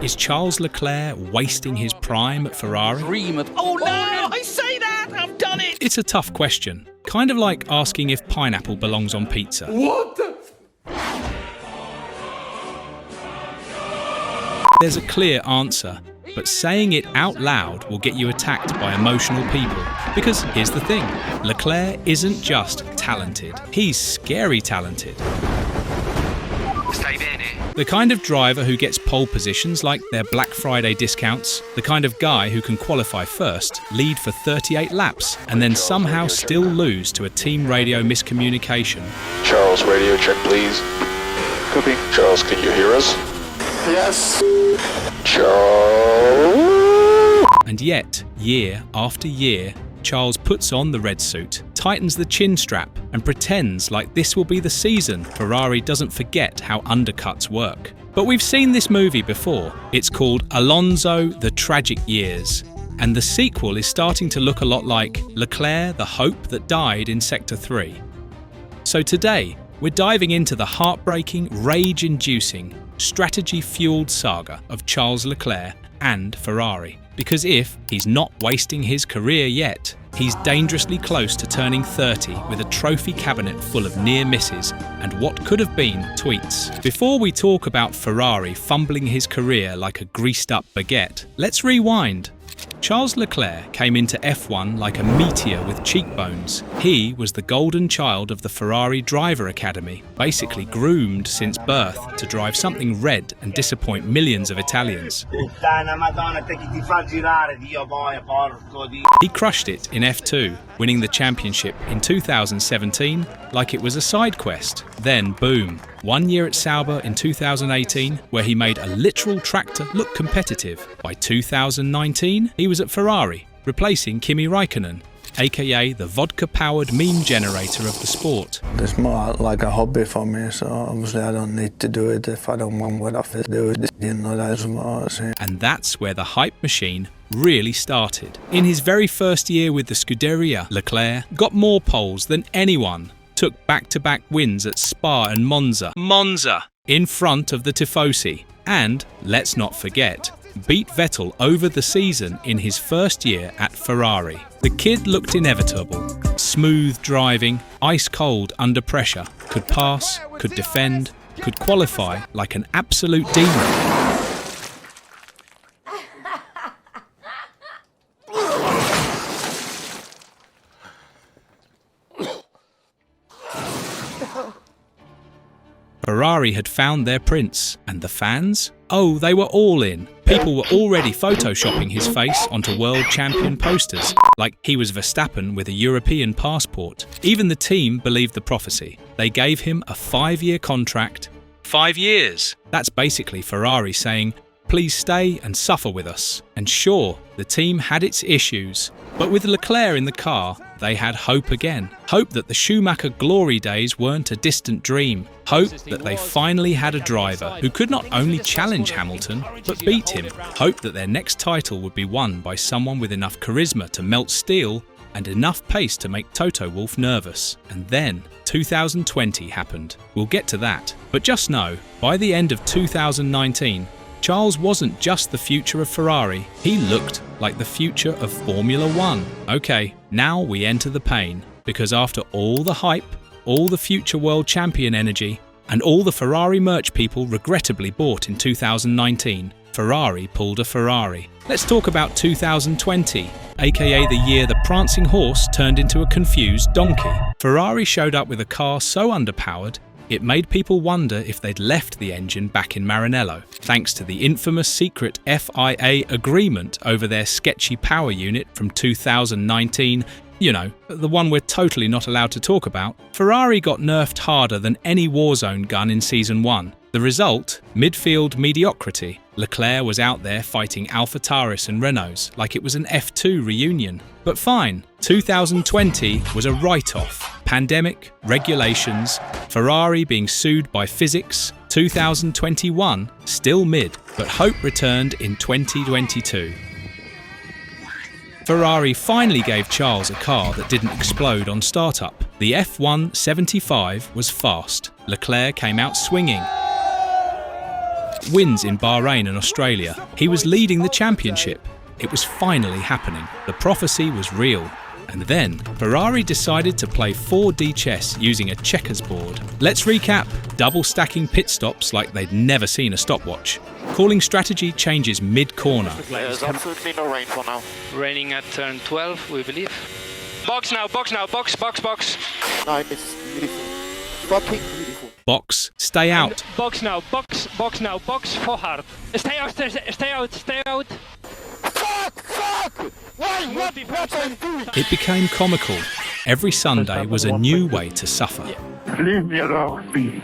Is Charles Leclerc wasting his prime at Ferrari? Oh no, I say that! I've done it! It's a tough question. Kind of like asking if pineapple belongs on pizza. What the? There's a clear answer, but saying it out loud will get you attacked by emotional people. Because here's the thing, Leclerc isn't just talented, he's scary talented. The kind of driver who gets pole positions like their Black Friday discounts, the kind of guy who can qualify first, lead for 38 laps, and then somehow still lose to a team radio miscommunication. Charles, radio check please. Copy. Charles, can you hear us? Yes. Charles. And yet, year after year, Charles puts on the red suit, tightens the chin strap, and pretends like this will be the season Ferrari doesn't forget how undercuts work. But we've seen this movie before. It's called Alonso: The Tragic Years. And the sequel is starting to look a lot like Leclerc: The Hope That Died in Sector 3. So today, we're diving into the heartbreaking, rage-inducing, strategy-fueled saga of Charles Leclerc and Ferrari. Because if he's not wasting his career yet, he's dangerously close to turning 30 with a trophy cabinet full of near misses and what could have been tweets. Before we talk about Ferrari fumbling his career like a greased-up baguette, let's rewind. Charles Leclerc came into F1 like a meteor with cheekbones. He was the golden child of the Ferrari Driver Academy, basically groomed since birth to drive something red and disappoint millions of Italians. He crushed it in F2, winning the championship in 2017 like it was a side quest. Then, boom, 1 year at Sauber in 2018, where he made a literal tractor look competitive. By 2019, he was at Ferrari, replacing Kimi Räikkönen, aka the vodka-powered meme generator of the sport. It's more like a hobby for me, so obviously I don't need to do it if I don't want what I have to do it. You know, that's what I say. And that's where the hype machine really started. In his very first year with the Scuderia, Leclerc got more poles than anyone, took back-to-back wins at Spa and Monza, in front of the Tifosi, and, let's not forget, beat Vettel over the season in his first year at Ferrari. The kid looked inevitable. Smooth driving, ice cold under pressure, could pass, could defend, could qualify like an absolute demon. Ferrari had found their prince, and the fans? Oh, they were all in. People were already photoshopping his face onto world champion posters, like he was Verstappen with a European passport. Even the team believed the prophecy. They gave him a 5-year contract. 5 years! That's basically Ferrari saying, please stay and suffer with us. And sure, the team had its issues, but with Leclerc in the car, they had hope again. Hope that the Schumacher glory days weren't a distant dream. Hope that they finally had a driver who could not only challenge Hamilton, but beat him. Hope that their next title would be won by someone with enough charisma to melt steel and enough pace to make Toto Wolff nervous. And then 2020 happened. We'll get to that. But just know, by the end of 2019, Charles wasn't just the future of Ferrari, he looked like the future of Formula One. Okay, now we enter the pain, because after all the hype, all the future world champion energy, and all the Ferrari merch people regrettably bought in 2019, Ferrari pulled a Ferrari. Let's talk about 2020, aka the year the prancing horse turned into a confused donkey. Ferrari showed up with a car so underpowered, it made people wonder if they'd left the engine back in Maranello, thanks to the infamous secret FIA agreement over their sketchy power unit from 2019, you know, the one we're totally not allowed to talk about. Ferrari got nerfed harder than any Warzone gun in Season 1. The result? Midfield mediocrity. Leclerc was out there fighting AlphaTauris and Renaults like it was an F2 reunion. But fine, 2020 was a write-off. Pandemic, regulations, Ferrari being sued by physics, 2021 still mid, but hope returned in 2022. Ferrari finally gave Charles a car that didn't explode on startup. The F1 75 was fast. Leclerc came out swinging. wins in Bahrain and Australia. He was leading the championship. It was finally happening. The prophecy was real. And then, Ferrari decided to play 4D chess using a checkers board. Let's recap. Double stacking pit stops like they'd never seen a stopwatch. Calling strategy changes mid-corner. There's absolutely no rain for now. Raining at turn 12, we believe. Box now, box. No, it's beautiful. Fucking beautiful. Box, stay out. Box now, box for hard. Stay out. Fuck! Why? What are you doing? It became comical. Every Sunday was a new way to suffer. Leave me alone, please.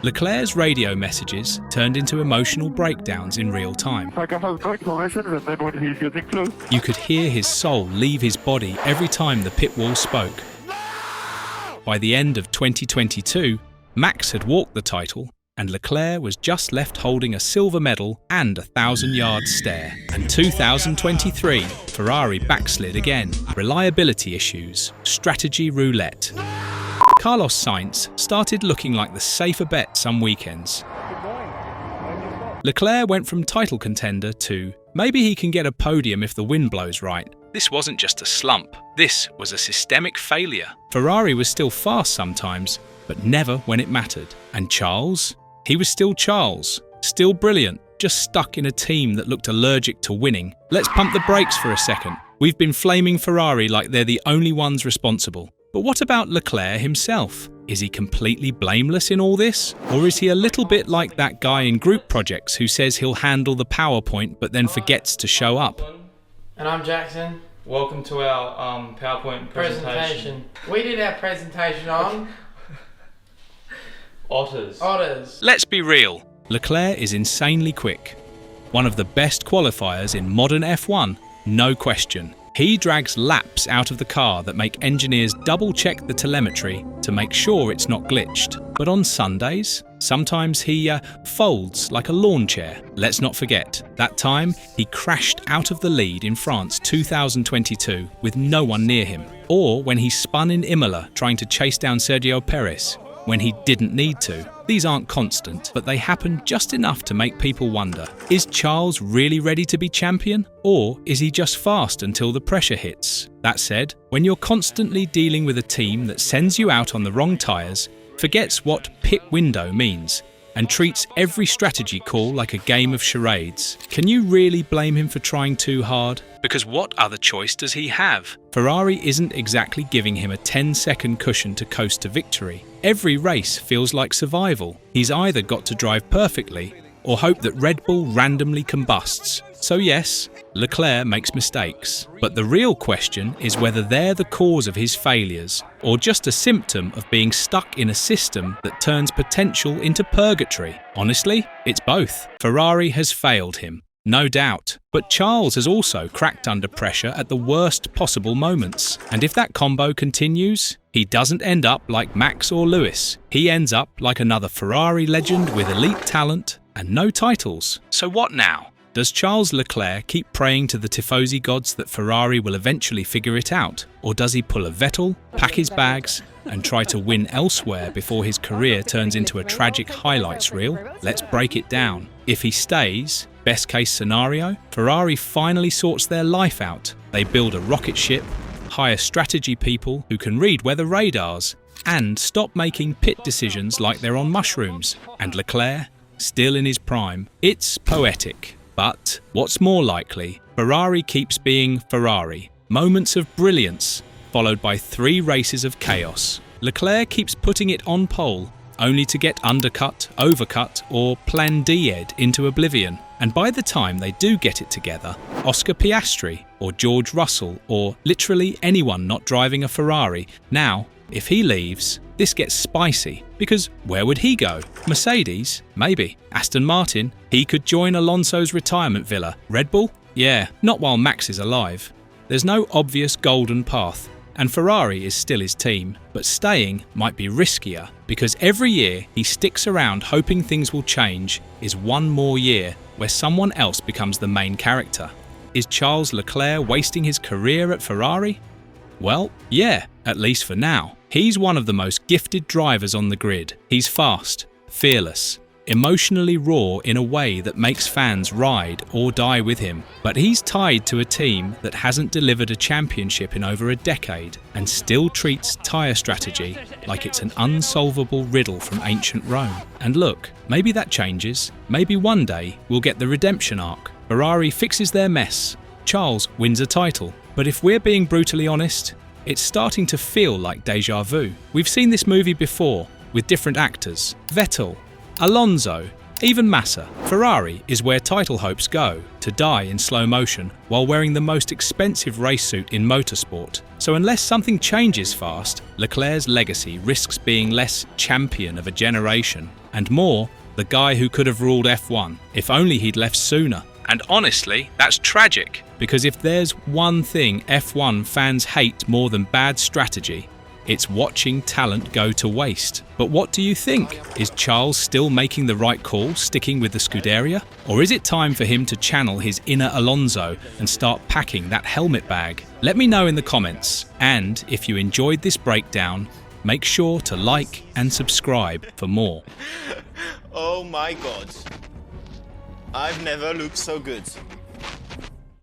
Leclerc's radio messages turned into emotional breakdowns in real time. Like I have no information, and then when he's getting close. You could hear his soul leave his body every time the pit wall spoke. By the end of 2022, Max had walked the title, and Leclerc was just left holding a silver medal and a 1,000-yard stare. And 2023, Ferrari backslid again. Reliability issues, strategy roulette. Carlos Sainz started looking like the safer bet some weekends. Leclerc went from title contender to maybe he can get a podium if the wind blows right. This wasn't just a slump, this was a systemic failure. Ferrari was still fast sometimes, but never when it mattered. And Charles? He was still Charles, still brilliant, just stuck in a team that looked allergic to winning. Let's pump the brakes for a second. We've been flaming Ferrari like they're the only ones responsible. But what about Leclerc himself? Is he completely blameless in all this? Or is he a little bit like that guy in group projects who says he'll handle the PowerPoint but then forgets to show up? And I'm Jackson. Welcome to our PowerPoint presentation. We did our presentation on Otters. Let's be real. Leclerc is insanely quick. One of the best qualifiers in modern F1, no question. He drags laps out of the car that make engineers double-check the telemetry to make sure it's not glitched. But on Sundays, sometimes he folds like a lawn chair. Let's not forget, that time he crashed out of the lead in France 2022 with no one near him. Or when he spun in Imola trying to chase down Sergio Perez when he didn't need to. These aren't constant, but they happen just enough to make people wonder, is Charles really ready to be champion? Or is he just fast until the pressure hits? That said, when you're constantly dealing with a team that sends you out on the wrong tyres, forgets what pit window means, and treats every strategy call like a game of charades, can you really blame him for trying too hard? Because what other choice does he have? Ferrari isn't exactly giving him a 10-second cushion to coast to victory. Every race feels like survival. He's either got to drive perfectly or hope that Red Bull randomly combusts. So yes, Leclerc makes mistakes. But the real question is whether they're the cause of his failures or just a symptom of being stuck in a system that turns potential into purgatory. Honestly, it's both. Ferrari has failed him. No doubt. But Charles has also cracked under pressure at the worst possible moments. And if that combo continues, he doesn't end up like Max or Lewis. He ends up like another Ferrari legend with elite talent and no titles. So what now? Does Charles Leclerc keep praying to the tifosi gods that Ferrari will eventually figure it out? Or does he pull a Vettel, pack his bags, and try to win elsewhere before his career turns into a tragic highlights reel? Let's break it down. If he stays, best case scenario, Ferrari finally sorts their life out. They build a rocket ship, hire strategy people who can read weather radars, and stop making pit decisions like they're on mushrooms. And Leclerc, still in his prime. It's poetic. But what's more likely, Ferrari keeps being Ferrari. Moments of brilliance, followed by 3 races of chaos. Leclerc keeps putting it on pole, only to get undercut, overcut, or plan D-ed into oblivion. And by the time they do get it together, Oscar Piastri, or George Russell, or literally anyone not driving a Ferrari, now, if he leaves, this gets spicy, because where would he go? Mercedes? Maybe. Aston Martin? He could join Alonso's retirement villa. Red Bull? Yeah, not while Max is alive. There's no obvious golden path, and Ferrari is still his team, but staying might be riskier, because every year he sticks around hoping things will change is one more year where someone else becomes the main character. Is Charles Leclerc wasting his career at Ferrari? Well, yeah, at least for now. He's one of the most gifted drivers on the grid. He's fast, fearless, emotionally raw in a way that makes fans ride or die with him. But he's tied to a team that hasn't delivered a championship in over a decade and still treats tyre strategy like it's an unsolvable riddle from ancient Rome. And look, maybe that changes. Maybe one day we'll get the redemption arc. Ferrari fixes their mess. Charles wins a title. But if we're being brutally honest, it's starting to feel like déjà vu. We've seen this movie before, with different actors. Vettel, Alonso, even Massa. Ferrari is where title hopes go, to die in slow motion, while wearing the most expensive race suit in motorsport. So unless something changes fast, Leclerc's legacy risks being less champion of a generation, and more the guy who could have ruled F1, if only he'd left sooner. And honestly, that's tragic, because if there's one thing F1 fans hate more than bad strategy, it's watching talent go to waste. But what do you think? Is Charles still making the right call, sticking with the Scuderia? Or is it time for him to channel his inner Alonso and start packing that helmet bag? Let me know in the comments. And if you enjoyed this breakdown, make sure to like and subscribe for more. Oh my god. I've never looked so good.